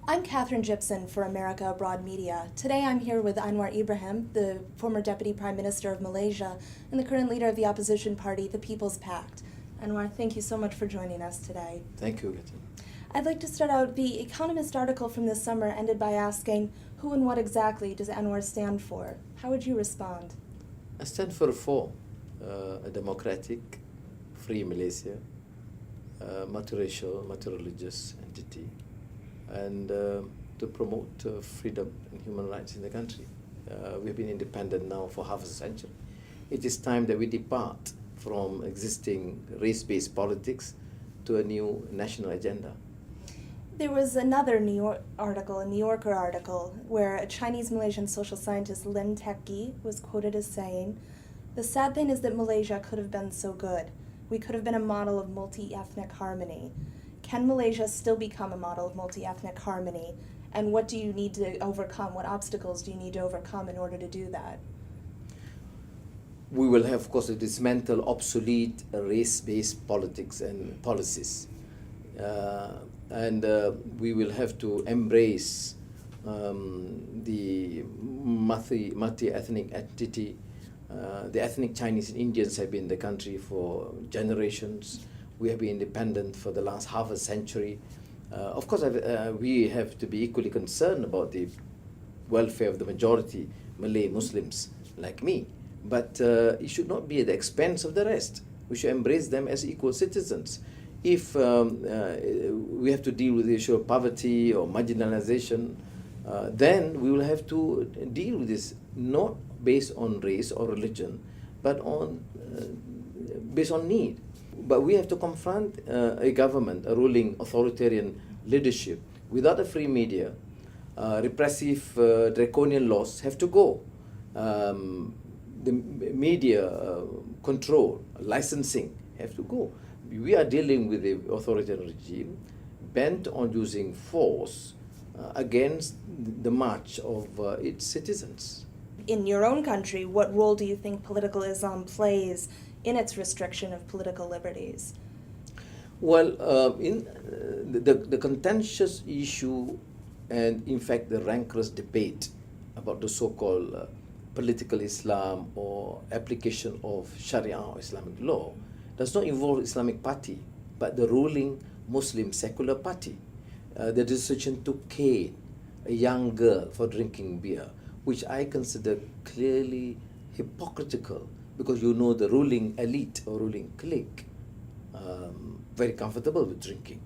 I'm Katherine Gypson for America Abroad Media. Today I'm here with Anwar Ibrahim, the former Deputy Prime Minister of Malaysia and the current leader of the opposition party, the People's Pact. Anwar, thank you so much for joining us today. Thank you, Katherine. I'd like to start out, the Economist article from this summer ended by asking, who and what exactly does Anwar stand for? How would you respond? I stand for a democratic, free Malaysia, multiracial, multireligious entity, and to promote freedom and human rights in the country. We've been independent now for half a century. It is time that we depart from existing race-based politics to a new national agenda. There was another New Yorker article, where a Chinese-Malaysian social scientist, Lin Teki, was quoted as saying, "The sad thing is that Malaysia could have been so good. We could have been a model of multi-ethnic harmony. Can Malaysia still become a model of multi-ethnic harmony? And what do you need to overcome? What obstacles do you need to overcome in order to do that?" We will have, of course, to dismantle obsolete race-based politics and policies. And we will have to embrace the multi-ethnic entity. The ethnic Chinese and Indians have been in the country for generations. We have been independent for the last half a century. Of course, we have to be equally concerned about the welfare of the majority Malay Muslims like me. But it should not be at the expense of the rest. We should embrace them as equal citizens. If we have to deal with the issue of poverty or marginalization, then we will have to deal with this not based on race or religion, but based on need. But we have to confront a government, a ruling authoritarian leadership. Without a free media, repressive draconian laws have to go. The media control, licensing have to go. We are dealing with the authoritarian regime bent on using force against the march of its citizens. In your own country, what role do you think political Islam plays in its restriction of political liberties? Well, in the contentious issue and, in fact, the rancorous debate about the so-called political Islam or application of Sharia or Islamic law does not involve Islamic party, but the ruling Muslim secular party. The decision to cane a young girl for drinking beer, which I consider clearly hypocritical, because you know the ruling elite or ruling clique very comfortable with drinking,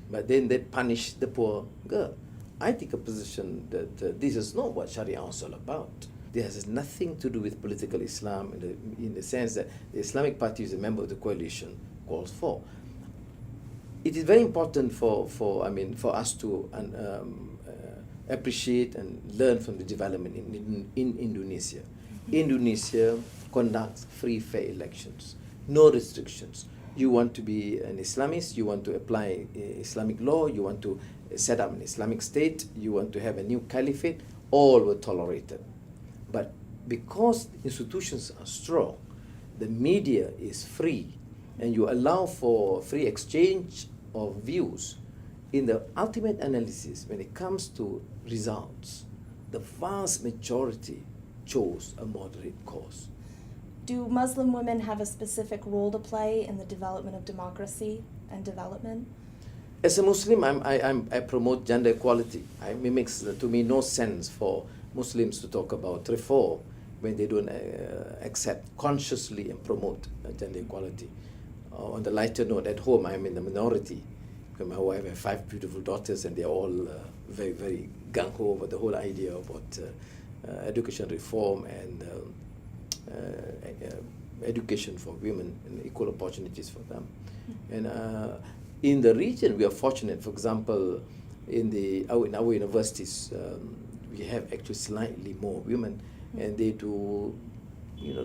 but then they punish the poor girl. I take a position that this is not what Sharia is all about. This has nothing to do with political Islam in the sense that the Islamic Party is a member of the coalition calls for. It is very important for us to appreciate and learn from the development in Indonesia. Indonesia conducts free, fair elections, no restrictions. You want to be an Islamist, you want to apply Islamic law, you want to set up an Islamic state, you want to have a new caliphate, all were tolerated. But because institutions are strong, the media is free, and you allow for free exchange of views, in the ultimate analysis, when it comes to results, the vast majority chose a moderate course. Do Muslim women have a specific role to play in the development of democracy and development? As a Muslim, I promote gender equality. It makes, to me, no sense for Muslims to talk about reform when they don't accept consciously and promote gender equality. On the lighter note, at home I'm in the minority. My wife has 5 beautiful daughters, and they're all very, very gung-ho over the whole idea about education reform and education for women and equal opportunities for them. And in the region, we are fortunate. For example, in our universities, we have actually slightly more women, and they do,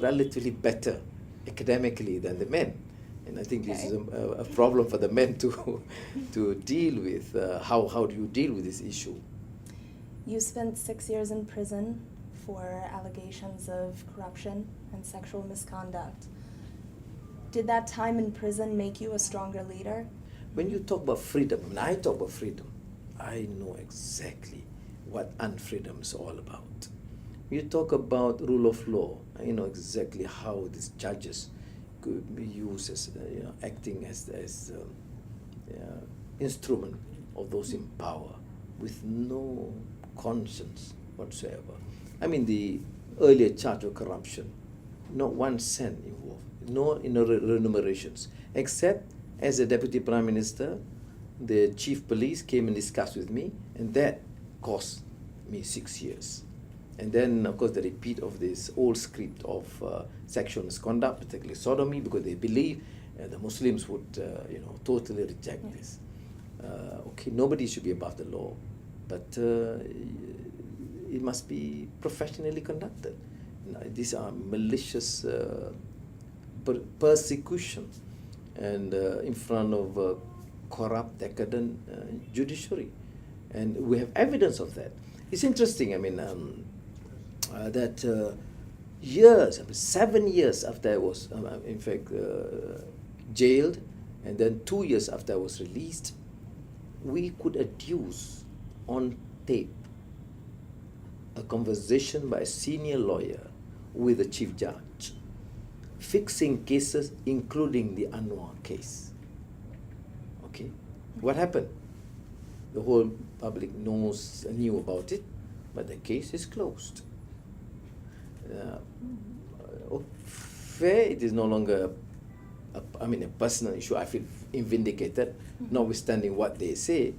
relatively better academically than the men. And I think this is a problem for the men to deal with. How do you deal with this issue? You spent 6 years in prison for allegations of corruption and sexual misconduct. Did that time in prison make you a stronger leader? When you talk about freedom, when I talk about freedom, I know exactly what unfreedom is all about. You talk about rule of law, I know exactly how these judges could be used as acting as instrument of those in power with no conscience whatsoever. I mean, the earlier charge of corruption, not 1 cent involved, no remunerations, except as a deputy prime minister, the chief police came and discussed with me, and that cost me 6 years. And then, of course, the repeat of this old script of sexual misconduct, particularly sodomy, because they believe the Muslims would, totally reject this. Okay, nobody should be above the law, but it must be professionally conducted. These are malicious persecution, and in front of corrupt, decadent judiciary, and we have evidence of that. It's interesting. I mean. That years, 7 years after I was, in fact, jailed, and then 2 years after I was released, we could adduce on tape a conversation by a senior lawyer with the chief judge, fixing cases, including the Anwar case. Okay, what happened? The whole public knew about it, but the case is closed. Fair, it is no longer a personal issue. I feel vindicated, notwithstanding what they say,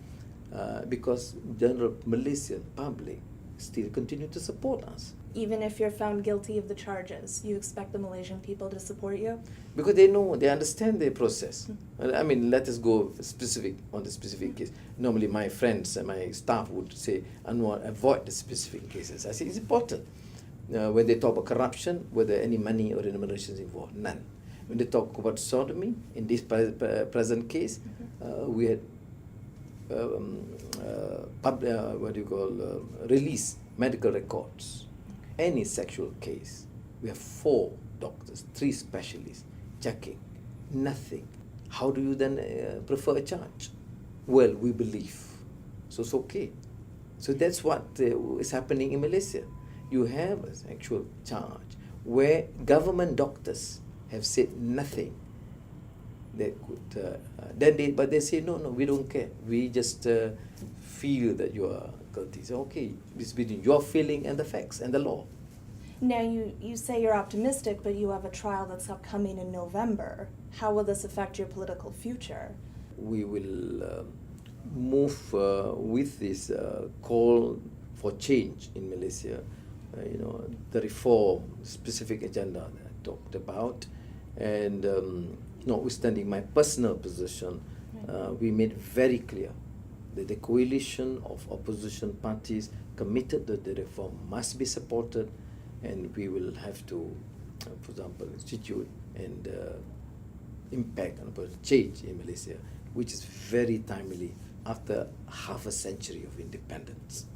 because general Malaysian public still continue to support us. Even if you're found guilty of the charges, you expect the Malaysian people to support you? Because they know, they understand the process. I mean, let us go specific on the specific case. Normally my friends and my staff would say, Anwar, avoid the specific cases. I say, it's important. When they talk about corruption, were there any money or remunerations involved? None. When they talk about sodomy, in this present case, we had release medical records. Any sexual case, we have 4 doctors, 3 specialists checking. Nothing. How do you then prefer a charge? Well, we believe. So it's okay. So that's what is happening in Malaysia. You have an actual charge where government doctors have said nothing that could, but they say, no, we don't care. We just feel that you are guilty. So, okay, it's between your feeling and the facts and the law. Now, you say you're optimistic, but you have a trial that's upcoming in November. How will this affect your political future? We will move with this call for change in Malaysia, the reform specific agenda that I talked about, and notwithstanding my personal position, we made very clear that the coalition of opposition parties committed that the reform must be supported, and we will have to, for example, institute and impact on change in Malaysia, which is very timely after half a century of independence.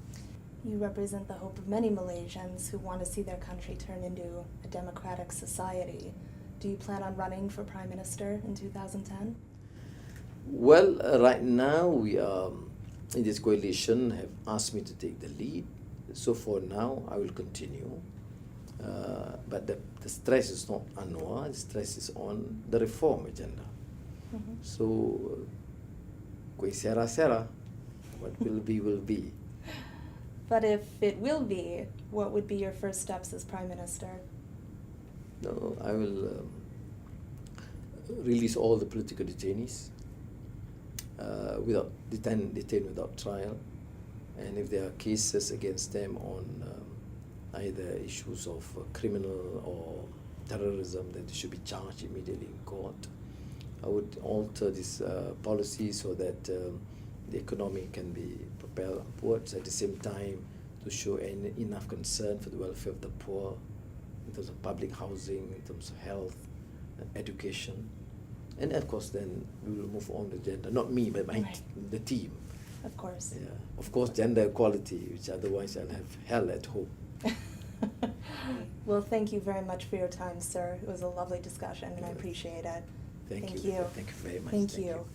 You represent the hope of many Malaysians who want to see their country turn into a democratic society. Do you plan on running for Prime Minister in 2010? Well, right now we are in this coalition have asked me to take the lead. So for now, I will continue. But the stress is not Anwar, the stress is on the reform agenda. So, koi sera, what will be, will be. But if it will be, what would be your first steps as Prime Minister? No, I will release all the political detainees without detained without trial, and if there are cases against them on either issues of criminal or terrorism, that they should be charged immediately in court. I would alter this policy so that the economy can be propelled upwards, at the same time to show enough concern for the welfare of the poor in terms of public housing, in terms of health, education. And of course then we will move on to gender, not me, but the team. Of course. Yeah. Of course, gender equality, which otherwise I'll have hell at home. Well, thank you very much for your time, sir. It was a lovely discussion, and I appreciate it. Thank you. you. Thank you very much. Thank you.